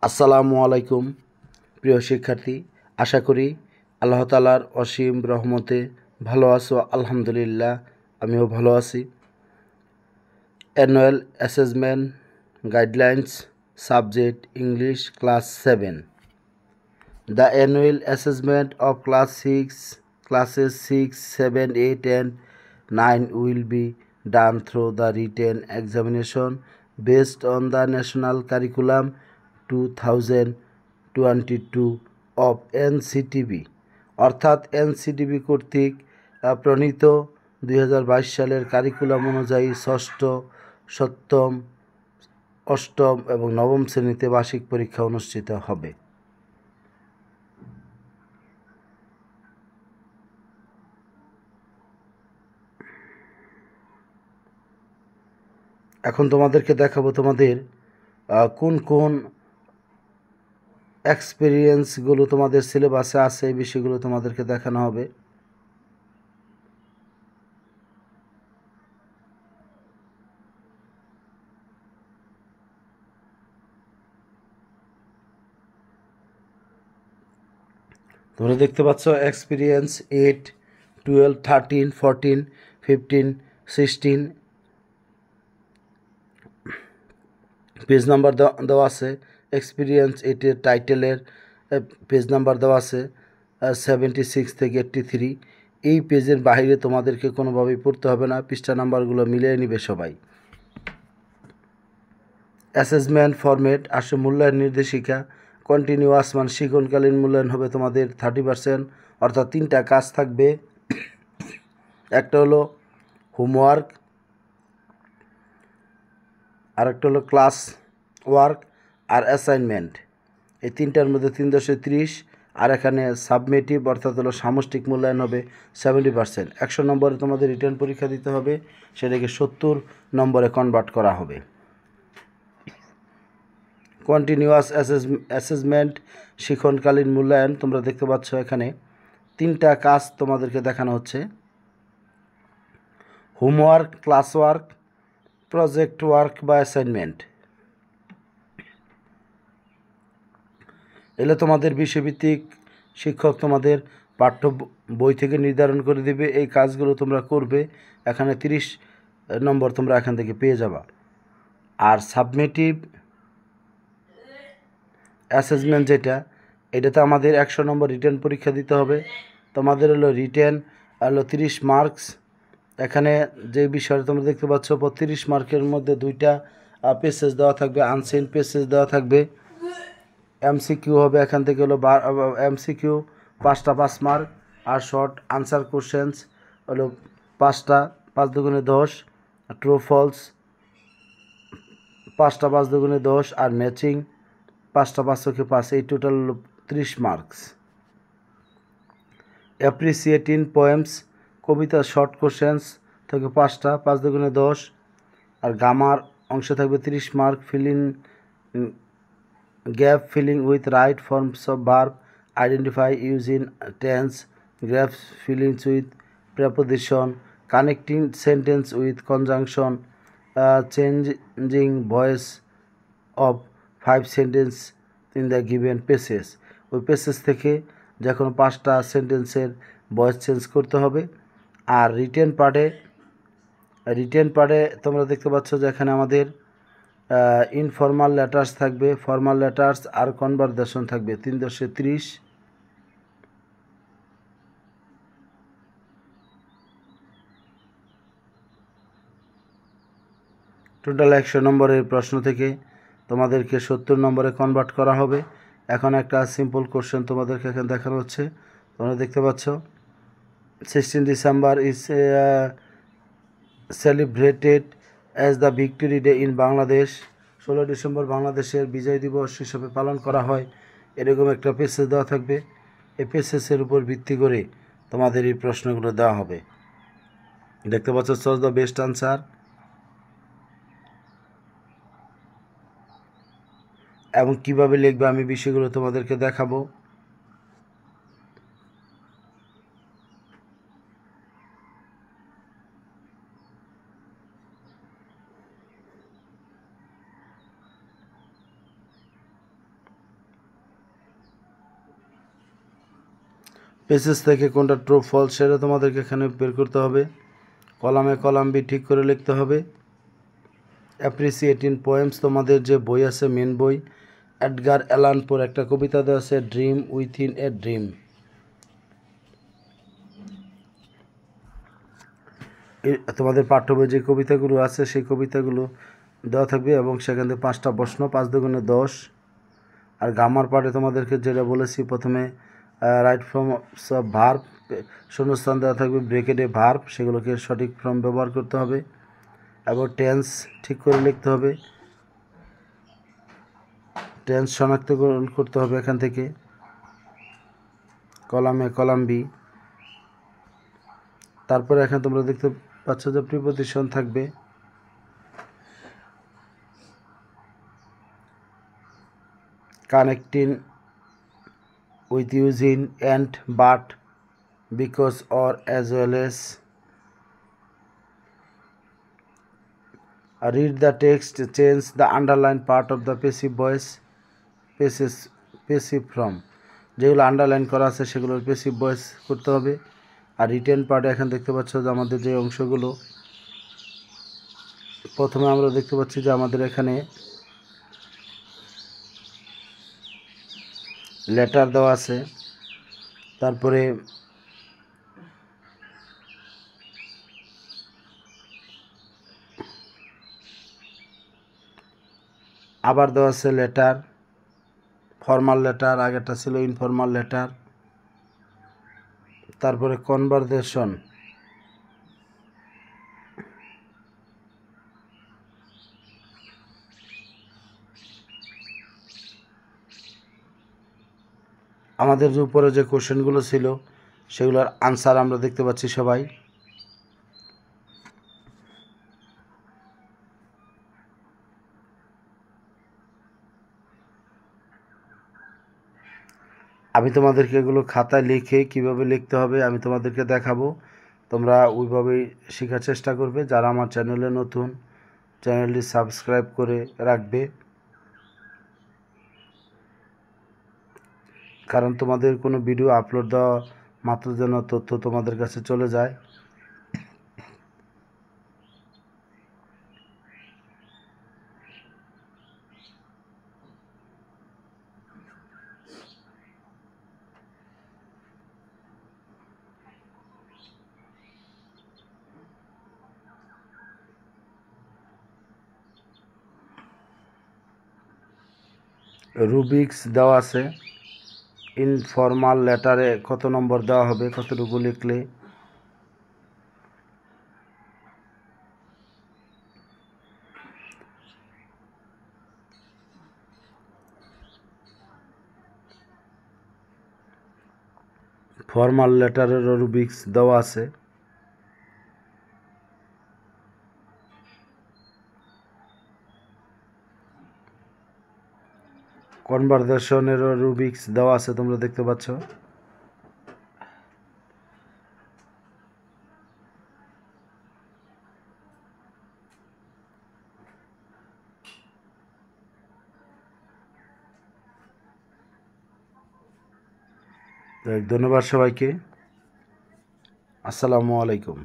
আসসালামু আলাইকুম প্রিয় শিক্ষার্থী, আশা করি আল্লাহ তাআলার অসীম রহমতে ভালো আছো। আলহামদুলিল্লাহ, আমিও ভালো আছি। Annual assessment guidelines, subject English, class 7। The annual assessment of classes 6, 7, 8 and 9 will be done through the written examination based on the National Curriculum 2022 of NCTB, অর্থাৎ এনসিটিবি কর্তৃক প্রণীত 2022 সালের কারিকুলাম অনুযায়ী ষষ্ঠ, সপ্তম, অষ্টম এবং নবম শ্রেণীতে বার্ষিক পরীক্ষা অনুষ্ঠিত হবে। এখন তোমাদেরকে দেখাবো তোমাদের কোন কোন এক্সপিরিয়েন্সগুলো তোমাদের সিলেবাসে আছে, এই বিষয়গুলো তোমাদেরকে দেখানো হবে। তোমরা দেখতে পাচ্ছ এক্সপিরিয়েন্স 8, 12, 13, 14, 15, 16 পেজ নাম্বার দেওয়া আছে। এক্সপিরিয়েন্স 8-এর টাইটেলের পেজ নাম্বার দেওয়া আছে 76 থেকে 83। এই পেজের বাইরে তোমাদেরকে কোনোভাবেই পড়তে হবে না, পৃষ্ঠা নাম্বারগুলো মিলিয়ে নিবে সবাই। অ্যাসেসমেন্ট ফরম্যাট আসলে মূল্যায়ন নির্দেশিকা। কন্টিনিউয়াস মানে শিক্ষণকালীন মূল্যায়ন হবে তোমাদের 30%, অর্থাৎ 3টা কাজ থাকবে। একটা হলো হোমওয়ার্ক, আর একটা হলো ক্লাস ওয়ার্ক আর অ্যাসাইনমেন্ট। এই 3টার মধ্যে 3/30, আর এখানে সাবমেটিভ অর্থাৎ হলো সামষ্টিক মূল্যায়ন হবে 70%। 100 নম্বরে তোমাদের রিটার্ন পরীক্ষা দিতে হবে, সেটাকে 70 নম্বরে কনভার্ট করা হবে। কন্টিনিউয়াস অ্যাসেসমেন্ট শিক্ষণকালীন মূল্যায়ন, তোমরা দেখতে পাচ্ছ এখানে 3টা কাজ তোমাদেরকে দেখানো হচ্ছে: homework, class work, project work বা অ্যাসাইনমেন্ট। এলে তোমাদের বিষয়ভিত্তিক শিক্ষক তোমাদের পাঠ্য বই থেকে নির্ধারণ করে দেবে এই কাজগুলো তোমরা করবে। এখানে 30 নম্বর তোমরা এখান থেকে পেয়ে যাবা। আর সাবমেটিভ অ্যাসেসমেন্ট এটাতে আমাদের 100 নম্বর রিটেন পরীক্ষা দিতে হবে। তোমাদের হলো রিটেন হলো 30 মার্কস। এখানে যে বিষয়টা তোমরা দেখতে পাচ্ছ 32 মার্কের মধ্যে 2টা পেসেজ দেওয়া থাকবে, আনসিন পেসেজ দেওয়া থাকবে। এমসিকিউ হবে এখান থেকে হলো এমসিকিউ 5টা 5 মার্ক, আর শর্ট আনসার কোশ্চেন্স হলো 5টা, 5 দুগুণে 10, ট্রু ফলস 5টা, 5 দুগুণে 10, আর ম্যাচিং 5টা, 5 5, এই টোটাল হলো 30 মার্কস। অ্যাপ্রিসিয়েটিং পোয়েমস কবিতা শর্ট কোশ্চেন্স থেকে 5টা, 5 দুগুণে 10, আর গামার অংশ থাকবে 30 mark. Gap filling with right forms of verb, identify using tense, gap fillings with preposition, connecting sentence with conjunction, changing voice of 5 sentence in the given passages. ওই passages থেকে যে কোনো 5টা সেন্টেন্সের ভয়েস চেঞ্জ করতে হবে। আর রিটেন পার্টে তোমরা দেখতে পাচ্ছ যে এখানে আমাদের ইনফর্মাল লেটার্স থাকবে, ফর্মাল লেটার্স আর কনভারসেশন থাকবে 3/30। টোটাল 100 নম্বরের প্রশ্ন থেকে তোমাদেরকে 70 নম্বরে কনভার্ট করা হবে। এখন একটা সিম্পল কোশ্চেন তোমাদেরকে এখানে দেখানো হচ্ছে, তোমরা দেখতে পাচ্ছ 16 December is celebrated as the victory day in Bangladesh. 16 December বাংলাদেশের বিজয় দিবস হিসেবে পালন করা হয়। এরকম একটা পেসেজ দেওয়া থাকবে। এই পেসেজের উপর ভিত্তি করে তোমাদের এই প্রশ্নগুলো দেওয়া হবে। দেখতে পাচ্ছ চয়েস দ্য বেস্ট আনসার, এবং কিভাবে লিখবে আমি বিষয়গুলো তোমাদেরকে দেখাবো। পেসেজ থেকে কোনটা ট্রু ফলস সেটা তোমাদেরকে এখানে বের করতে হবে। কলামে কলাম বি ঠিক করে লিখতে হবে। অ্যাপ্রিসিয়েটিং পোয়েমস, তোমাদের যে বই আছে মেন বই, এডগার অ্যালান পোর একটা কবিতা দেওয়া আছে ড্রিম উইথিন এ ড্রিম। তোমাদের পাঠ্য বই যে কবিতাগুলো আছে সেই কবিতাগুলো দেওয়া থাকবে এবং সেখান থেকে 5টা প্রশ্ন, 5 দুগুণে 10। আর গ্রামার পার্টে তোমাদেরকে যেটা বলেছি প্রথমে রাইট ফর্ম অফ ভার্ব, শূন্যস্থান দেওয়া থাকবে ব্রেকেটে ভার্ব, সেগুলোকে সঠিক ফর্ম ব্যবহার করতে হবে এবং টেন্স ঠিক করে লিখতে হবে। টেন্স শনাক্তকরণ করতে হবে এখান থেকে কলামে কলাম বি। তারপরে এখানে তোমরা দেখতে পাচ্ছ যে প্রিপোজিশন থাকবে। Connecting with using and but, because or as well as. Read the text, change the underlined part of the passive voice, passive from, যেগুলো আন্ডারলাইন করা আছে সেগুলোর পেসিভ ভয়েস করতে হবে। আর রিটেন পার্টে এখন দেখতে পাচ্ছ যে আমাদের যে অংশগুলো, প্রথমে আমরা দেখতে পাচ্ছি যে আমাদের এখানে লেটার দেওয়া আছে, তারপরে আবার দেওয়া আছে লেটার, ফর্মাল লেটার, আগেরটা ছিল ইনফর্মাল লেটার, তারপরে কনভারসেশন, আমাদের যে উপরে যে কোশ্চেনগুলো ছিল সেগুলোর আনসার আমরা দেখতে পাচ্ছি সবাই। আমি তোমাদেরকে এগুলো খাতায় লিখে কিভাবে লিখতে হবে আমি তোমাদেরকে দেখাবো, তোমরা ওইভাবেই শেখার চেষ্টা করবে। যারা আমার চ্যানেলে নতুন, চ্যানেলটি সাবস্ক্রাইব করে রাখবে, কারণ তোমাদের কোনো ভিডিও আপলোড দেওয়া মাত্র যেন তথ্য তোমাদের কাছে চলে যায়। রুবিক্স দেওয়া আছে, ইনফর্মাল লেটারে কত নম্বর দেওয়া হবে, কতটুকু লিখলে। ফর্মাল লেটারেরও রুবিক্স দেওয়া আছে। কনভারসেশনেরও রুবিক্স দেওয়া আছে, তোমরা দেখতে পাচ্ছ। ধন্যবাদ সবাইকে। আসসালামু আলাইকুম।